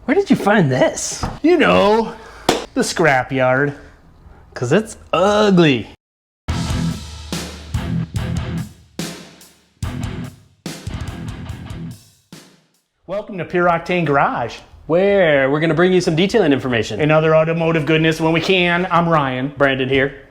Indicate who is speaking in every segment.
Speaker 1: Where did you find this?
Speaker 2: You know, the scrapyard.
Speaker 1: Because it's ugly.
Speaker 2: Welcome to Pure Octane Garage.
Speaker 1: Where we're going to bring you some detailing information.
Speaker 2: And other automotive goodness when we can. I'm Ryan.
Speaker 1: Brandon here.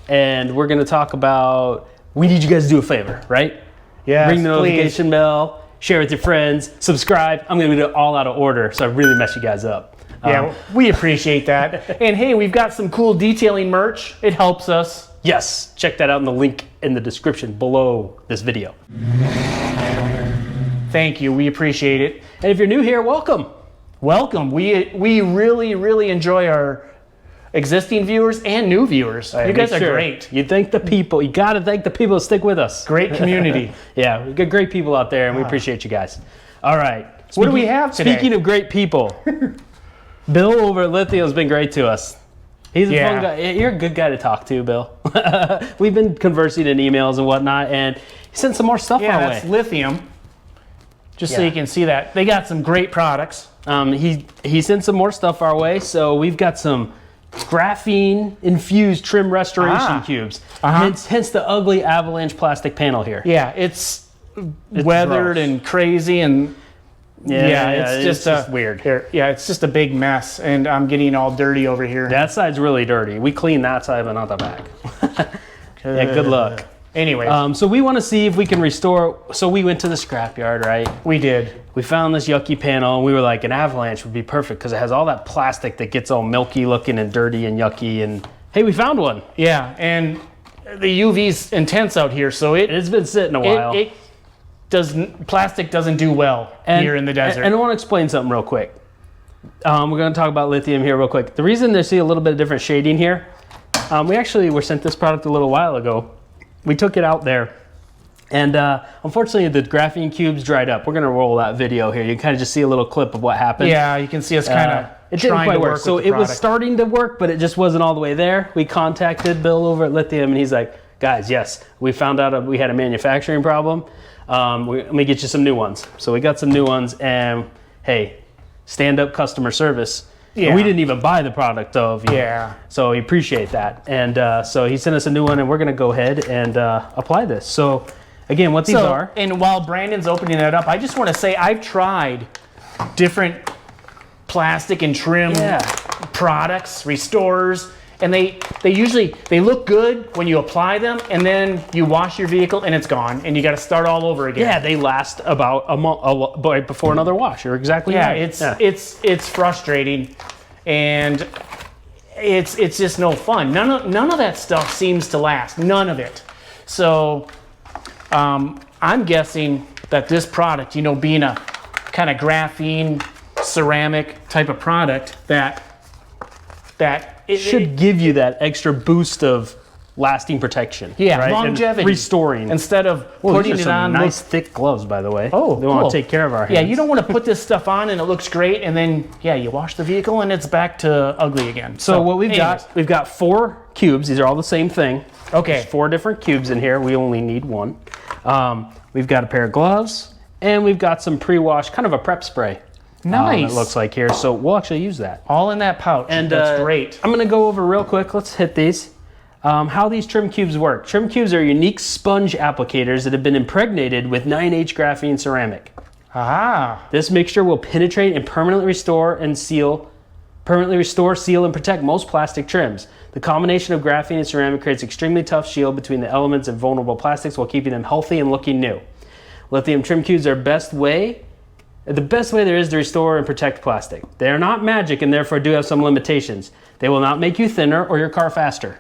Speaker 1: And we're going to talk about, we need you guys to do a favor, right?
Speaker 2: Yes,
Speaker 1: ring the notification bell, share with your friends, subscribe. I'm going to do it all out of order, so I really mess you guys up.
Speaker 2: Yeah, we appreciate that. And hey, we've got some cool detailing merch. It helps us.
Speaker 1: Yes, check that out in the link in the description below this video.
Speaker 2: Thank you, we appreciate it.
Speaker 1: And if you're new here, welcome.
Speaker 2: Welcome. We really enjoy our existing viewers and new viewers. You guys are great.
Speaker 1: You thank the people. You got to thank the people that stick with us.
Speaker 2: Great community.
Speaker 1: Yeah, we've got great people out there, and we appreciate you guys. All right.
Speaker 2: What do we have today?
Speaker 1: Speaking of great people, Bill over at Lithium has been great to us. He's a fun guy. You're a good guy to talk to, Bill. We've been conversing in emails and whatnot, and he sent some more stuff our way.
Speaker 2: Yeah, that's Lithium. Just so you can see that. They got some great products.
Speaker 1: He sent some more stuff our way, so we've got some Graphene infused trim restoration cubes. Hence the ugly avalanche plastic panel here.
Speaker 2: Yeah, it's weathered gross. And crazy and it's just
Speaker 1: weird.
Speaker 2: Yeah, it's just a big mess, and I'm getting all dirty over here.
Speaker 1: That side's really dirty. We clean that side, but not the back. Yeah, good luck.
Speaker 2: Anyway,
Speaker 1: so we want to see if we can restore. So we went to the scrapyard, right?
Speaker 2: We did.
Speaker 1: We found this yucky panel, and we were like, an avalanche would be perfect because it has all that plastic that gets all milky looking and dirty and yucky. And hey, we found one.
Speaker 2: Yeah, and the UV's intense out here, so
Speaker 1: it's been sitting a while.
Speaker 2: Plastic doesn't do well here in the desert.
Speaker 1: And I want to explain something real quick. We're going to talk about lithium here real quick. The reason they see a little bit of different shading here, we actually were sent this product a little while ago. We took it out there, and unfortunately the graphene cubes dried up. We're going to roll that video here. You can kind of just see a little clip of what happened.
Speaker 2: Yeah, you can see us kind of
Speaker 1: it didn't quite work. So it was starting to work, but it just wasn't all the way there. We contacted Bill over at Lithium, and he's like, guys, yes, we found out we had a manufacturing problem. Let me get you some new ones. So we got some new ones, and hey, stand-up customer service. Yeah. We didn't even buy the product so we appreciate that. And so he sent us a new one, and we're going to go ahead and apply this. So again, what these are.
Speaker 2: And while Brandon's opening that up, I just want to say I've tried different plastic and trim products, restorers, and they usually look good when you apply them, and then you wash your vehicle and it's gone, and you got to start all over again.
Speaker 1: Yeah, they last about a month before another wash. You're exactly right.
Speaker 2: It's frustrating, and it's just no fun. None of that stuff seems to last. None of it. So I'm guessing that this product, being a kind of graphene ceramic type of product, that it
Speaker 1: should give you that extra boost of lasting protection.
Speaker 2: Yeah,
Speaker 1: right?
Speaker 2: longevity.
Speaker 1: And restoring.
Speaker 2: Instead of putting it on.
Speaker 1: Nice thick gloves, by the way.
Speaker 2: Oh,
Speaker 1: they want to take care of our hands.
Speaker 2: Yeah, you don't want to put this stuff on and it looks great, and then you wash the vehicle and it's back to ugly again.
Speaker 1: So what we've got 4 cubes. These are all the same thing.
Speaker 2: Okay.
Speaker 1: There's 4 different cubes in here. We only need 1. We've got a pair of gloves, and we've got some pre-wash, kind of a prep spray.
Speaker 2: Nice.
Speaker 1: It looks like here, so we'll actually use that.
Speaker 2: All in that pouch, and that's great.
Speaker 1: I'm going to go over real quick. Let's hit these. How these trim cubes work. Trim cubes are unique sponge applicators that have been impregnated with 9H graphene ceramic. This mixture will penetrate and permanently restore, seal, and protect most plastic trims. The combination of graphene and ceramic creates extremely tough shield between the elements and vulnerable plastics while keeping them healthy and looking new. Lithium trim cubes are the best way there is to restore and protect plastic. They are not magic and therefore do have some limitations. They will not make you thinner or your car faster.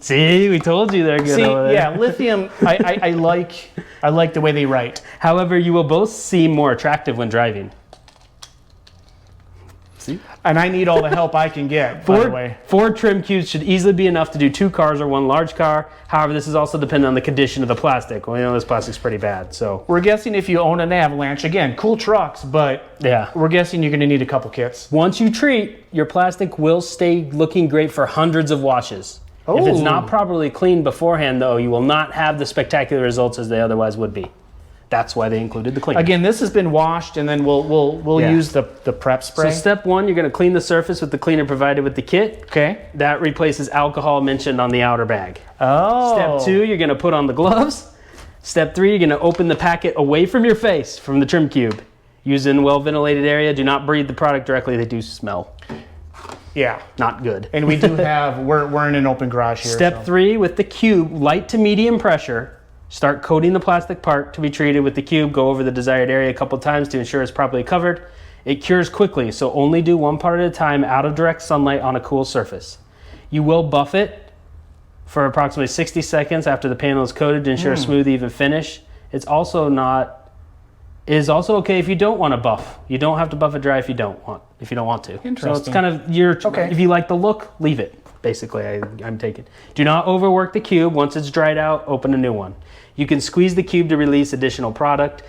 Speaker 1: See, we told you they're good over there.
Speaker 2: Yeah, Lithium, I like the way they write.
Speaker 1: However, you will both seem more attractive when driving. See?
Speaker 2: And I need all the help I can get, by the way.
Speaker 1: 4 trim cubes should easily be enough to do 2 cars or 1 large car. However, this is also dependent on the condition of the plastic. Well, this plastic's pretty bad, so.
Speaker 2: We're guessing if you own an Avalanche, again, cool trucks, but we're guessing you're gonna need a couple kits.
Speaker 1: Once you treat, your plastic will stay looking great for hundreds of washes. Oh. If it's not properly cleaned beforehand, though, you will not have the spectacular results as they otherwise would be. That's why they included the cleaner.
Speaker 2: Again, this has been washed, and then we'll use the prep spray.
Speaker 1: So step 1, you're going to clean the surface with the cleaner provided with the kit.
Speaker 2: Okay.
Speaker 1: That replaces alcohol mentioned on the outer bag.
Speaker 2: Oh.
Speaker 1: Step 2, you're going to put on the gloves. Step 3, you're going to open the packet away from your face from the trim cube. Use it in a well-ventilated area. Do not breathe the product directly. They do smell.
Speaker 2: Yeah.
Speaker 1: Not good.
Speaker 2: And we do have, we're in an open garage here.
Speaker 1: Step 3, with the cube, light to medium pressure. Start coating the plastic part to be treated with the cube. Go over the desired area a couple times to ensure it's properly covered. It cures quickly, so only do one part at a time out of direct sunlight on a cool surface. You will buff it for approximately 60 seconds after the panel is coated to ensure a smooth, even finish. It is also okay if you don't want to buff. You don't have to buff it dry if you don't want to.
Speaker 2: Interesting.
Speaker 1: So it's kind of if you like the look, leave it. Basically, I'm taking. Do not overwork the cube. Once it's dried out, open a new one. You can squeeze the cube to release additional product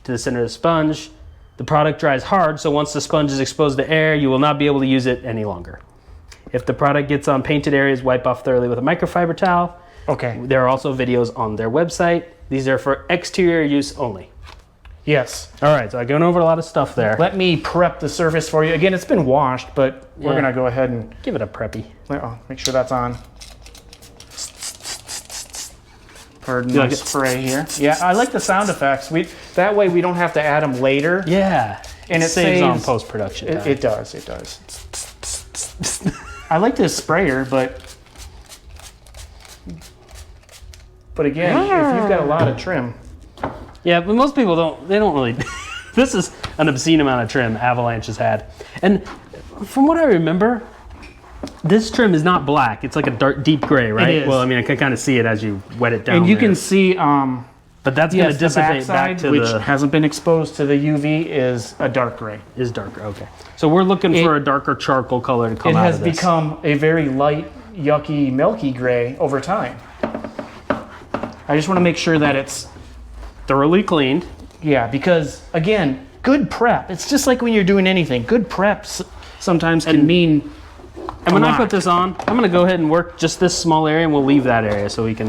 Speaker 1: to the center of the sponge. The product dries hard, so once the sponge is exposed to air, you will not be able to use it any longer. If the product gets on painted areas, wipe off thoroughly with a microfiber towel.
Speaker 2: Okay.
Speaker 1: There are also videos on their website. These are for exterior use only.
Speaker 2: Yes.
Speaker 1: All right, so I've gone over a lot of stuff there.
Speaker 2: Let me prep the surface for you. Again, it's been washed, but we're going to go ahead and
Speaker 1: give it a preppy.
Speaker 2: Make sure that's on. Pardon my spray here. Yeah, I like the sound effects. That way we don't have to add them later.
Speaker 1: Yeah.
Speaker 2: And it
Speaker 1: saves on post-production.
Speaker 2: It does. I like this sprayer, but again, if you've got a lot of trim.
Speaker 1: Yeah, but most people don't really. This is an obscene amount of trim Avalanche has had. And from what I remember, this trim is not black. It's like a dark, deep gray, right?
Speaker 2: It is.
Speaker 1: Well, I mean, I can kind of see it as you wet it down.
Speaker 2: And you
Speaker 1: there.
Speaker 2: can see,
Speaker 1: but that's going to dissipate back to
Speaker 2: which hasn't been exposed to the UV, is a dark gray.
Speaker 1: Is darker, okay. So we're looking for a darker charcoal color to come out of this.
Speaker 2: It has become a very light, yucky, milky gray over time. I just want to make sure that it's
Speaker 1: thoroughly cleaned.
Speaker 2: Yeah, because again, good prep. It's just like when you're doing anything. Good prep sometimes can mean.
Speaker 1: And when I put this on, I'm going to go ahead and work just this small area, and we'll leave that area so we can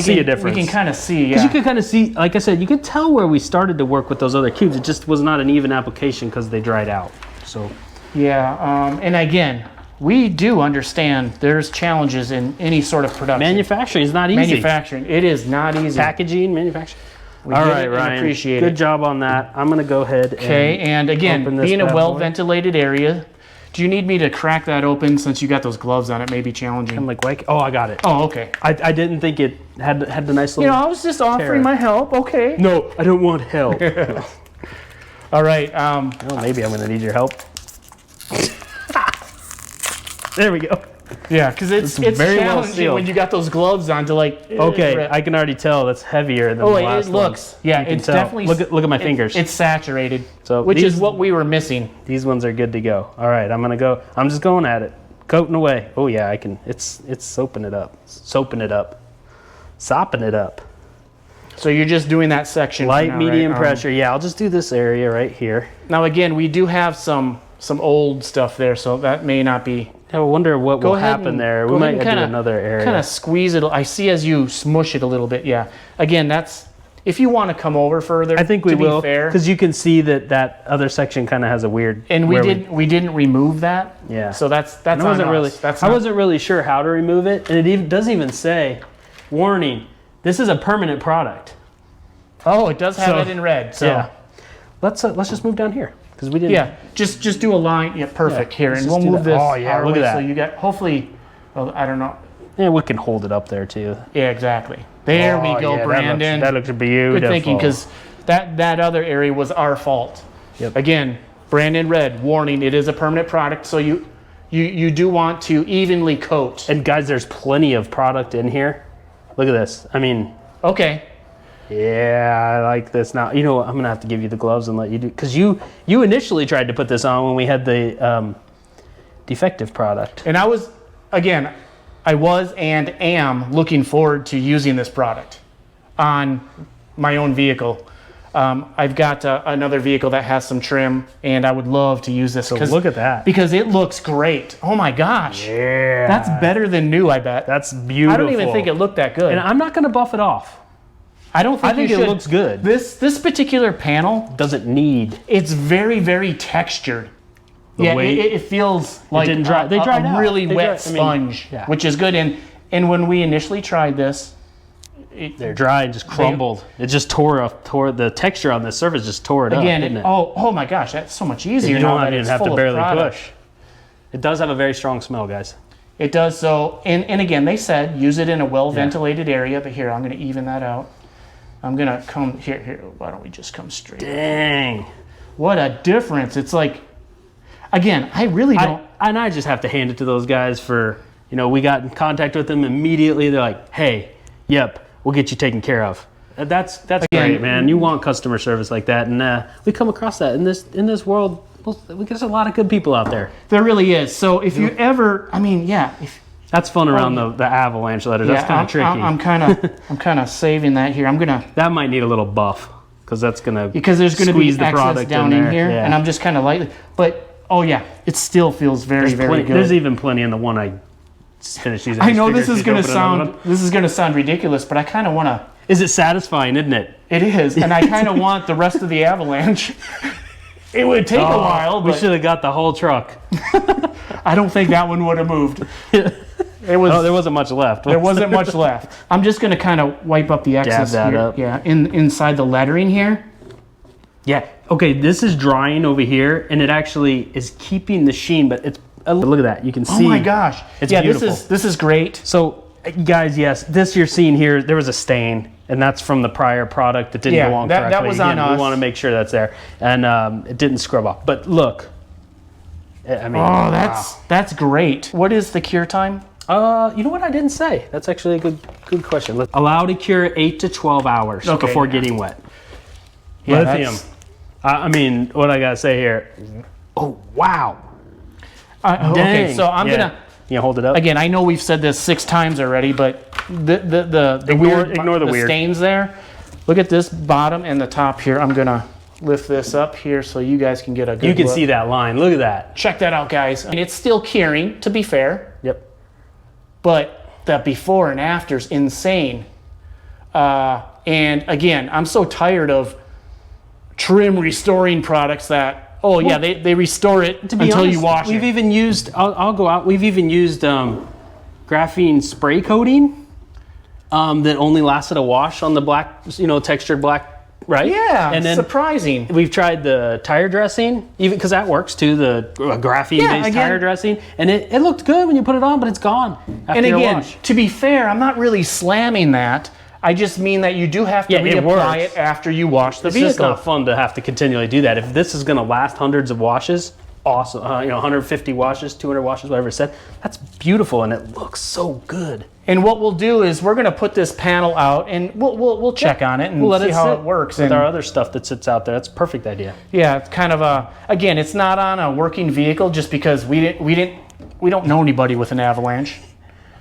Speaker 1: see a difference.
Speaker 2: We can kind of see,
Speaker 1: because you can kind of see, like I said, you could tell where we started to work with those other cubes. It just was not an even application because they dried out. So
Speaker 2: yeah, and again, we do understand there's challenges in any sort of production.
Speaker 1: Manufacturing is not easy.
Speaker 2: Manufacturing, it is not easy.
Speaker 1: Packaging, manufacturing.
Speaker 2: All right, Ryan. Appreciate it.
Speaker 1: Good job on that. I'm going to go ahead.
Speaker 2: Okay, and again, being a well-ventilated area. Do you need me to crack that open since you got those gloves on? It may be challenging.
Speaker 1: I'm like, oh, I got it.
Speaker 2: Oh, okay.
Speaker 1: I didn't think it had the nice little.
Speaker 2: I was just offering my help. Okay.
Speaker 1: No, I don't want help.
Speaker 2: All right.
Speaker 1: Well, maybe I'm going to need your help. There we go.
Speaker 2: Yeah, because it's very challenging when you got those gloves on to like.
Speaker 1: Okay, I can already tell that's heavier than the last one.
Speaker 2: It looks. Yeah, it's definitely.
Speaker 1: Look at my fingers.
Speaker 2: It's saturated.
Speaker 1: So
Speaker 2: which is what we were missing.
Speaker 1: These ones are good to go. All right, I'm just going at it, coating away. Oh yeah, I can. It's soaping it up. Sopping it up.
Speaker 2: So you're just doing that section.
Speaker 1: Light, medium pressure. Yeah, I'll just do this area right here.
Speaker 2: Now again, we do have some old stuff there, so that may not be.
Speaker 1: I wonder what will happen there. We might do another area.
Speaker 2: Kind of squeeze it. I see as you smush it a little bit. Yeah. Again, that's if you want to come over further.
Speaker 1: I think we will, because you can see that other section kind of has a weird.
Speaker 2: And we didn't remove that.
Speaker 1: Yeah.
Speaker 2: So that's
Speaker 1: I wasn't really sure how to remove it, and it doesn't even say, warning. This is a permanent product.
Speaker 2: Oh, it does have it in red. So
Speaker 1: yeah. Let's just move down here. We didn't.
Speaker 2: Yeah, just do a line. Yeah, perfect. Here, and we'll move this.
Speaker 1: Oh yeah, look at that.
Speaker 2: So you got hopefully, I don't know.
Speaker 1: Yeah, we can hold it up there too.
Speaker 2: Yeah, exactly. There we go, Brandon.
Speaker 1: That looks beautiful.
Speaker 2: Good thinking, because that other area was our fault.
Speaker 1: Yep.
Speaker 2: Again, Brandon Red, warning: it is a permanent product, so you do want to evenly coat.
Speaker 1: And guys, there's plenty of product in here. Look at this. I mean.
Speaker 2: Okay.
Speaker 1: Yeah, I like this. Now, you know what? I'm going to have to give you the gloves and let you do, because you initially tried to put this on when we had the defective product.
Speaker 2: And I was and am looking forward to using this product on my own vehicle. I've got another vehicle that has some trim, and I would love to use this.
Speaker 1: So look at that.
Speaker 2: Because it looks great. Oh my gosh.
Speaker 1: Yeah.
Speaker 2: That's better than new, I bet.
Speaker 1: That's beautiful.
Speaker 2: I don't even think it looked that good.
Speaker 1: And I'm not going to buff it off.
Speaker 2: I don't think
Speaker 1: I think
Speaker 2: you
Speaker 1: it
Speaker 2: should.
Speaker 1: looks good.
Speaker 2: This particular panel,
Speaker 1: Doesn't need.
Speaker 2: it's very, very textured. Yeah,
Speaker 1: weight.
Speaker 2: it feels like
Speaker 1: didn't dry. They dried
Speaker 2: a
Speaker 1: out.
Speaker 2: really
Speaker 1: They
Speaker 2: wet
Speaker 1: dried- I mean,
Speaker 2: sponge,
Speaker 1: yeah.
Speaker 2: which is good. And when we initially tried this,
Speaker 1: They're dry and just crumbled. It just tore the texture on the surface just tore it
Speaker 2: again,
Speaker 1: up, didn't it?
Speaker 2: oh my gosh, that's so much easier
Speaker 1: You
Speaker 2: now
Speaker 1: don't
Speaker 2: that
Speaker 1: even
Speaker 2: it's
Speaker 1: have
Speaker 2: full
Speaker 1: to
Speaker 2: of
Speaker 1: barely
Speaker 2: product.
Speaker 1: push. It does have a very strong smell, guys.
Speaker 2: It does so, and again, they said use it in a well-ventilated area, but here, I'm going to even that out. I'm going to come, here, why don't we just come straight?
Speaker 1: Dang.
Speaker 2: What a difference. It's like, again, I really don't.
Speaker 1: I just have to hand it to those guys for, we got in contact with them immediately. They're like, hey, yep, we'll get you taken care of. That's great, man. You want customer service like that, and we come across that in this world. There's a lot of good people out there.
Speaker 2: There really is. So if you ever,
Speaker 1: That's fun around the avalanche letters. That's kind of tricky.
Speaker 2: I'm kind of saving that here. I'm gonna
Speaker 1: That might need a little buff because there's going to be
Speaker 2: excess
Speaker 1: product
Speaker 2: down in here,
Speaker 1: Yeah.
Speaker 2: and I'm just kind of lightly. But oh yeah, it still feels very good.
Speaker 1: There's even plenty in the one I finished using.
Speaker 2: I know this is gonna sound ridiculous, but I kind of want to.
Speaker 1: Is it satisfying, isn't it?
Speaker 2: It is, and I kind of want the rest of the avalanche. It would take a while,
Speaker 1: We
Speaker 2: but
Speaker 1: should have got the whole truck.
Speaker 2: I don't think that one would have moved. There
Speaker 1: wasn't much left.
Speaker 2: There wasn't much left. I'm just going to kind of wipe up the excess
Speaker 1: that
Speaker 2: here.
Speaker 1: up.
Speaker 2: Yeah, inside the lettering here.
Speaker 1: Yeah. Okay, this is drying over here, and it actually is keeping the sheen, but it's look at that. You can see.
Speaker 2: Oh my gosh.
Speaker 1: It's
Speaker 2: beautiful.
Speaker 1: beautiful.
Speaker 2: This is great.
Speaker 1: So, guys, yes, this you're seeing here, there was a stain, and that's from the prior product that didn't go on correctly.
Speaker 2: That was on us.
Speaker 1: We want to make sure that's there, and it didn't scrub off. But look, I mean,
Speaker 2: that's great. What is the cure time?
Speaker 1: You know what I didn't say? That's actually a good question. Allowed to cure 8 to 12 hours before getting wet.
Speaker 2: Yeah,
Speaker 1: Lithium. I mean, what I gotta say here. Oh wow.
Speaker 2: Okay, so I'm gonna.
Speaker 1: You hold it up.
Speaker 2: Again, I know we've said this 6 times already, but the
Speaker 1: Ignore the weird
Speaker 2: stains there. Look at this bottom and the top here. I'm gonna lift this up here so you guys can get a good
Speaker 1: You can
Speaker 2: look.
Speaker 1: see that line. Look at that.
Speaker 2: Check that out, guys. And it's still curing, to be fair.
Speaker 1: Yep.
Speaker 2: But the before and after's insane. And again, I'm so tired of trim restoring products that they restore it until you wash it.
Speaker 1: We've even used. I'll go out. We've even used graphene spray coating that only lasted a wash on the black, textured black. Right.
Speaker 2: Yeah,
Speaker 1: and then
Speaker 2: surprising.
Speaker 1: We've tried the tire dressing, even because that works too. The graphene-based tire dressing, and it looked good when you put it on, but it's gone after your wash.
Speaker 2: To be fair, I'm not really slamming that. I just mean that you do have to reapply it after you wash the vehicle.
Speaker 1: It's just not fun to have to continually do that. If this is going to last hundreds of washes, awesome. 150 washes, 200 washes, whatever it said. That's beautiful, and it looks so good.
Speaker 2: And what we'll do is we're going to put this panel out, and we'll check on it and see how it works.
Speaker 1: With our other stuff that sits out there, that's a perfect idea.
Speaker 2: Yeah, it's kind of again, it's not on a working vehicle just because we don't know anybody with an avalanche.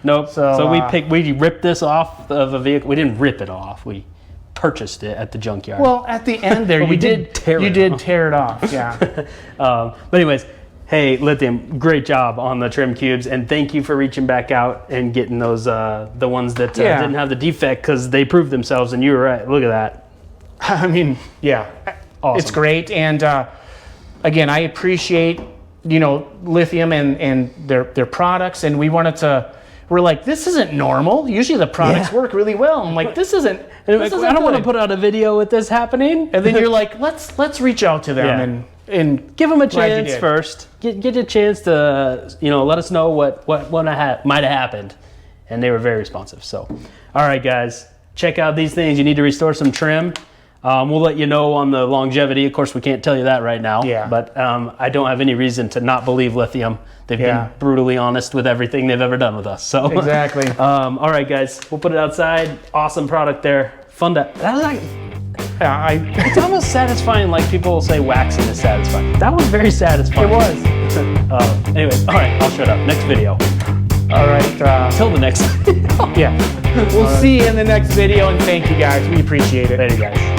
Speaker 1: Nope. So we ripped this off of a vehicle. We didn't rip it off. We purchased it at the junkyard.
Speaker 2: Well, at the end there, you did tear it off. Yeah.
Speaker 1: But anyways, hey, Lithium, great job on the trim cubes, and thank you for reaching back out and getting those the ones that didn't have the defect, because they proved themselves, and you were right. Look at that.
Speaker 2: I mean, yeah, awesome. It's great, and again, I appreciate Lithium and their products, and we wanted to. We're like, this isn't normal. Usually the products work really well. I'm like, this isn't. I
Speaker 1: don't want to put out a video with this happening.
Speaker 2: And then you're like, let's reach out to them and
Speaker 1: give them a chance first. Get a chance to let us know what might have happened, and they were very responsive. So, all right, guys, check out these things. You need to restore some trim. We'll let you know on the longevity. Of course, we can't tell you that right now.
Speaker 2: Yeah.
Speaker 1: But I don't have any reason to not believe Lithium. They've been brutally honest with everything they've ever done with us. So
Speaker 2: exactly.
Speaker 1: All right, guys, we'll put it outside. Awesome product there. Fun to. It's almost satisfying, like people will say waxing is satisfying. That was very satisfying.
Speaker 2: It was.
Speaker 1: Anyways, all right, I'll shut up. Next video.
Speaker 2: All right.
Speaker 1: Till the next video.
Speaker 2: Yeah. We'll see you in the next video, and thank you guys. We appreciate it.
Speaker 1: Later, guys.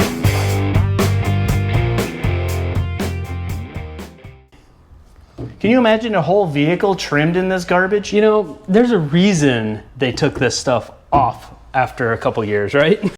Speaker 2: Can you imagine a whole vehicle trimmed in this garbage?
Speaker 1: There's a reason they took this stuff off after a couple years, right?